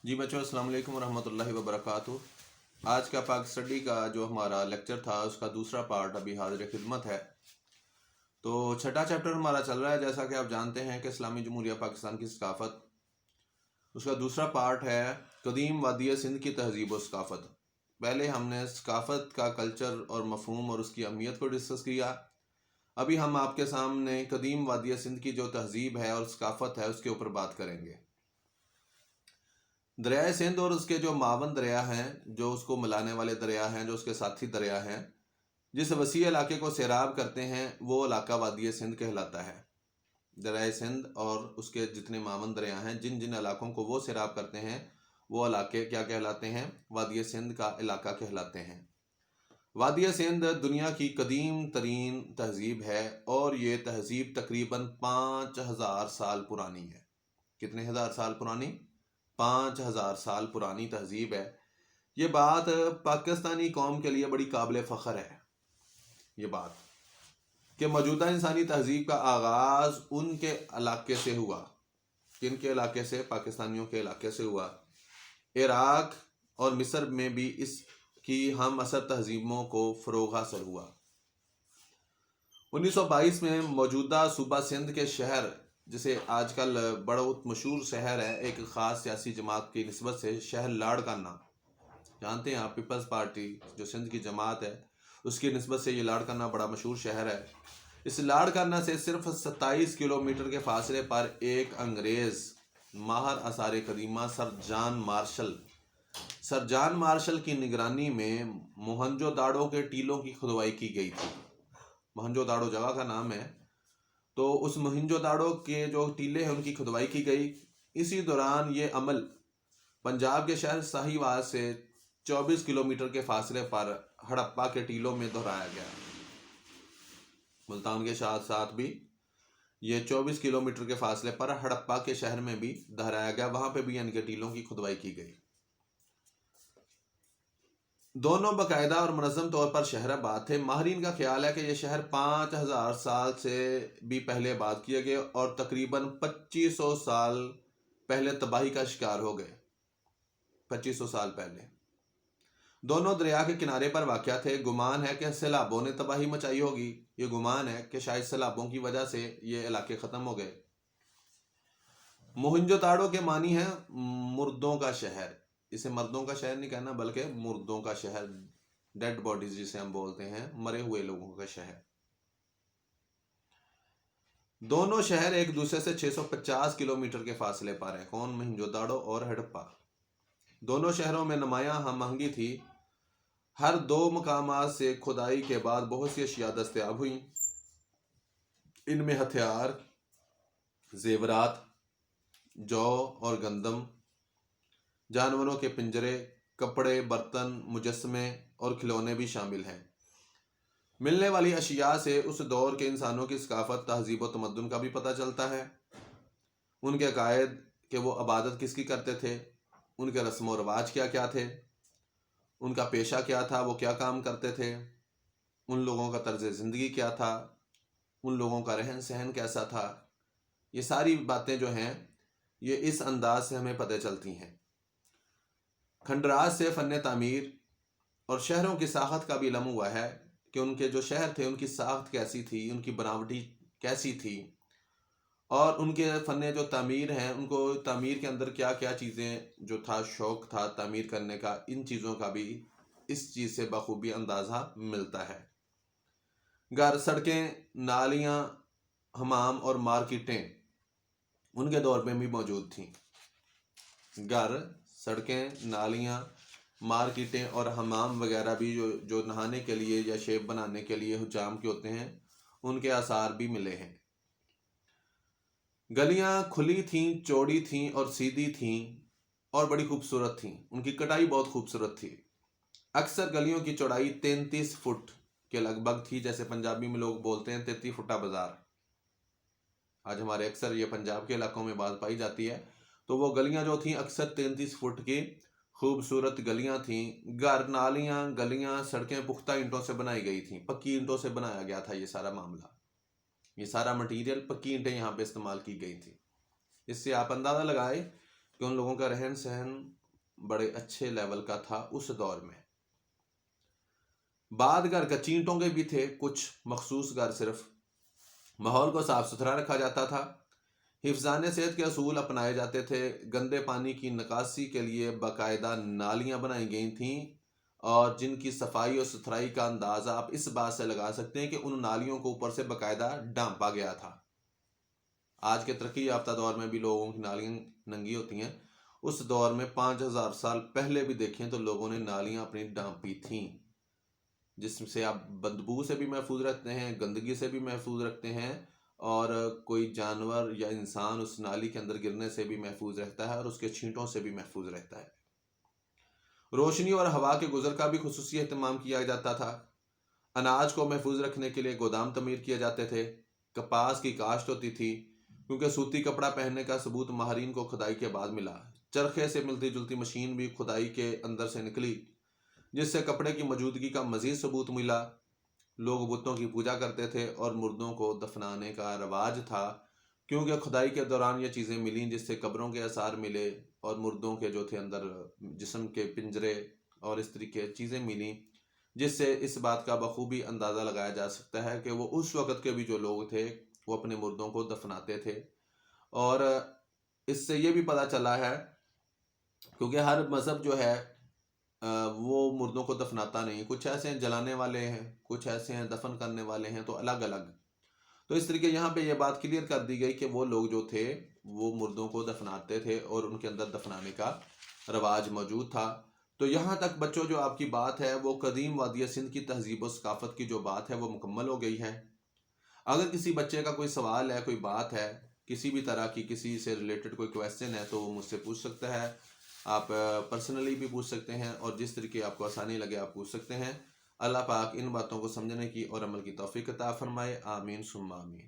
جی بچوں، السلام علیکم ورحمۃ اللہ وبرکاتہ۔ آج کا پاک اسٹڈی کا جو ہمارا لیکچر تھا اس کا دوسرا پارٹ ابھی حاضر خدمت ہے۔ تو چھٹا چیپٹر ہمارا چل رہا ہے، جیسا کہ آپ جانتے ہیں کہ اسلامی جمہوریہ پاکستان کی ثقافت، اس کا دوسرا پارٹ ہے قدیم وادی سندھ کی تہذیب و ثقافت۔ پہلے ہم نے ثقافت کا کلچر اور مفہوم اور اس کی اہمیت کو ڈسکس کیا۔ ابھی ہم آپ کے سامنے قدیم وادی سندھ کی جو تہذیب ہے اور ثقافت ہے اس کے اوپر بات کریں گے۔ دریائے سندھ اور اس کے جو معاون دریا ہیں، جو اس کو ملانے والے دریا ہیں، جو اس کے ساتھی دریا ہیں، جس وسیع علاقے کو سیراب کرتے ہیں وہ علاقہ وادی سندھ کہلاتا ہے۔ دریائے سندھ اور اس کے جتنے معاون دریا ہیں، جن جن علاقوں کو وہ سیراب کرتے ہیں وہ علاقے کیا کہلاتے ہیں؟ وادی سندھ کا علاقہ کہلاتے ہیں۔ وادی سندھ دنیا کی قدیم ترین تہذیب ہے اور یہ تہذیب تقریباً 5000 سال پرانی ہے۔ کتنے ہزار سال پرانی؟ 5000 سال پرانی تہذیب ہے۔ یہ بات پاکستانی قوم کے لیے بڑی قابل فخر ہے، یہ بات کہ موجودہ انسانی تہذیب کا آغاز ان کے علاقے سے ہوا۔ کن کے علاقے سے؟ پاکستانیوں کے علاقے سے ہوا۔ عراق اور مصر میں بھی اس کی ہم عصر تہذیبوں کو فروغ حاصل ہوا۔ 1922 میں موجودہ صوبہ سندھ کے شہر، جسے آج کل بہت مشہور شہر ہے ایک خاص سیاسی جماعت کی نسبت سے، شہر لاڑکانہ، جانتے ہیں آپ، پیپلز پارٹی جو سندھ کی جماعت ہے اس کی نسبت سے یہ لاڑکانہ بڑا مشہور شہر ہے۔ اس لاڑکانہ سے صرف 27 کلومیٹر کے فاصلے پر ایک انگریز ماہر آثار قدیمہ سر جان مارشل کی نگرانی میں موہنجو داڑو کے ٹیلوں کی کھدوائی کی گئی تھی۔ موہنجو داڑو جگہ کا نام ہے۔ تو اس موہنجو داڑو کے جو ٹیلے ہیں ان کی کھدوائی کی گئی۔ اسی دوران یہ عمل پنجاب کے شہر ساہیوال سے 24 کلومیٹر کے فاصلے پر ہڑپا کے ٹیلوں میں دہرایا گیا۔ ملتان کے ساتھ ساتھ بھی یہ 24 کلومیٹر کے فاصلے پر ہڑپا کے شہر میں بھی دہرایا گیا، وہاں پہ بھی ان کے ٹیلوں کی کھدوائی کی گئی۔ دونوں باقاعدہ اور منظم طور پر شہر آباد تھے۔ ماہرین کا خیال ہے کہ یہ شہر 5000 سال سے بھی پہلے آباد کیے گئے اور تقریباً 2500 سال پہلے تباہی کا شکار ہو گئے۔ 2500 سال پہلے دونوں دریا کے کنارے پر واقع تھے۔ گمان ہے کہ سیلابوں نے تباہی مچائی ہوگی۔ یہ گمان ہے کہ شاید سیلابوں کی وجہ سے یہ علاقے ختم ہو گئے۔ موہنجو داڑو کے معنی ہے مردوں کا شہر۔ اسے مردوں کا شہر نہیں کہنا بلکہ مردوں کا شہر، ڈیڈ باڈیز جسے ہم بولتے ہیں، مرے ہوئے لوگوں کا شہر۔ دونوں شہر ایک دوسرے سے 650 کلومیٹر کے فاصلے پر ہیں۔ کون؟ موہنجو داڑو اور ہڑپا۔ دونوں شہروں میں نمایاں ہم آہنگی تھی۔ ہر دو مقامات سے کھدائی کے بعد بہت سی اشیاء دستیاب ہوئیں۔ ان میں ہتھیار، زیورات، جو اور گندم، جانوروں کے پنجرے، کپڑے، برتن، مجسمے اور کھلونے بھی شامل ہیں۔ ملنے والی اشیاء سے اس دور کے انسانوں کی ثقافت، تہذیب و تمدن کا بھی پتہ چلتا ہے۔ ان کے عقائد کہ وہ عبادت کس کی کرتے تھے، ان کے رسم و رواج کیا کیا تھے، ان کا پیشہ کیا تھا، وہ کیا کام کرتے تھے، ان لوگوں کا طرز زندگی کیا تھا، ان لوگوں کا رہن سہن کیسا تھا، یہ ساری باتیں جو ہیں یہ اس انداز سے ہمیں پتہ چلتی ہیں۔ کھنڈرات سے فن تعمیر اور شہروں کی ساخت کا بھی علم ہوا ہے کہ ان کے جو شہر تھے ان کی ساخت کیسی تھی، ان کی بناوٹی کیسی تھی، اور ان کے فن جو تعمیر ہیں، ان کو تعمیر کے اندر کیا کیا چیزیں جو تھا، شوق تھا تعمیر کرنے کا، ان چیزوں کا بھی اس چیز سے بخوبی اندازہ ملتا ہے۔ گھر، سڑکیں، نالیاں، حمام اور مارکیٹیں ان کے دور میں بھی موجود تھیں۔ گھر، سڑکیں، نالیاں، مارکیٹیں اور حمام وغیرہ بھی جو نہانے کے لیے یا شیپ بنانے کے لیے حجام کے ہوتے ہیں، ان کے آثار بھی ملے ہیں۔ گلیاں کھلی تھیں، چوڑی تھیں اور سیدھی تھیں اور بڑی خوبصورت تھیں۔ ان کی کٹائی بہت خوبصورت تھی۔ اکثر گلیوں کی چوڑائی 33 فٹ کے لگ بھگ تھی، جیسے پنجابی میں لوگ بولتے ہیں 33 فٹا بازار۔ آج ہمارے اکثر یہ پنجاب کے علاقوں میں بات پائی جاتی ہے۔ تو وہ گلیاں جو تھیں اکثر 33 فٹ کی خوبصورت گلیاں تھیں۔ گھر، نالیاں، گلیاں، سڑکیں پختہ اینٹوں سے بنائی گئی تھیں، پکی اینٹوں سے بنایا گیا تھا یہ سارا معاملہ، یہ سارا مٹیریل، پکی اینٹیں یہاں پہ استعمال کی گئی تھی۔ اس سے آپ اندازہ لگائیں کہ ان لوگوں کا رہن سہن بڑے اچھے لیول کا تھا اس دور میں۔ بعد گھر کا چینٹوں کے بھی تھے، کچھ مخصوص گھر صرف ماحول کو صاف ستھرا رکھا جاتا تھا، حفظان صحت کے اصول اپنائے جاتے تھے، گندے پانی کی نکاسی کے لیے باقاعدہ نالیاں بنائی گئی تھیں، اور جن کی صفائی اور ستھرائی کا اندازہ آپ اس بات سے لگا سکتے ہیں کہ ان نالیوں کو اوپر سے باقاعدہ ڈھانپا گیا تھا۔ آج کے ترقی یافتہ دور میں بھی لوگوں کی نالیاں ننگی ہوتی ہیں، اس دور میں 5000 سال پہلے بھی دیکھیں تو لوگوں نے نالیاں اپنی ڈھانپی تھیں، جس سے آپ بدبو سے بھی محفوظ رکھتے ہیں، گندگی سے بھی محفوظ رکھتے ہیں، اور کوئی جانور یا انسان اس نالی کے اندر گرنے سے بھی محفوظ رہتا ہے، اور اس کے چھینٹوں سے بھی محفوظ رہتا ہے۔ روشنی اور ہوا کے گزر کا بھی خصوصی اہتمام کیا جاتا تھا۔ اناج کو محفوظ رکھنے کے لیے گودام تعمیر کیے جاتے تھے، کپاس کی کاشت ہوتی تھی، کیونکہ سوتی کپڑا پہننے کا ثبوت ماہرین کو کھدائی کے بعد ملا۔ چرخے سے ملتی جلتی مشین بھی کھدائی کے اندر سے نکلی، جس سے کپڑے کی موجودگی کا مزید ثبوت ملا۔ لوگ بتوں کی پوجا کرتے تھے اور مردوں کو دفنانے کا رواج تھا، کیونکہ کھدائی کے دوران یہ چیزیں ملیں جس سے قبروں کے آثار ملے، اور مردوں کے جو تھے اندر جسم کے پنجرے اور اس طریقے چیزیں ملیں، جس سے اس بات کا بخوبی اندازہ لگایا جا سکتا ہے کہ وہ اس وقت کے بھی جو لوگ تھے وہ اپنے مردوں کو دفناتے تھے۔ اور اس سے یہ بھی پتہ چلا ہے، کیونکہ ہر مذہب جو ہے وہ مردوں کو دفناتا نہیں، کچھ ایسے ہیں جلانے والے ہیں، کچھ ایسے ہیں دفن کرنے والے ہیں، تو الگ الگ۔ تو اس طریقے یہاں پہ یہ بات کلیئر کر دی گئی کہ وہ لوگ جو تھے وہ مردوں کو دفناتے تھے اور ان کے اندر دفنانے کا رواج موجود تھا۔ تو یہاں تک بچوں جو آپ کی بات ہے وہ قدیم وادی سندھ کی تہذیب و ثقافت کی جو بات ہے وہ مکمل ہو گئی ہے۔ اگر کسی بچے کا کوئی سوال ہے، کوئی بات ہے، کسی بھی طرح کی کسی سے ریلیٹڈ کوئی کویسچن ہے، تو وہ مجھ سے پوچھ سکتا ہے۔ آپ پرسنلی بھی پوچھ سکتے ہیں، اور جس طریقے آپ کو آسانی لگے آپ پوچھ سکتے ہیں۔ اللہ پاک ان باتوں کو سمجھنے کی اور عمل کی توفیق عطا فرمائے، آمین ثم آمین۔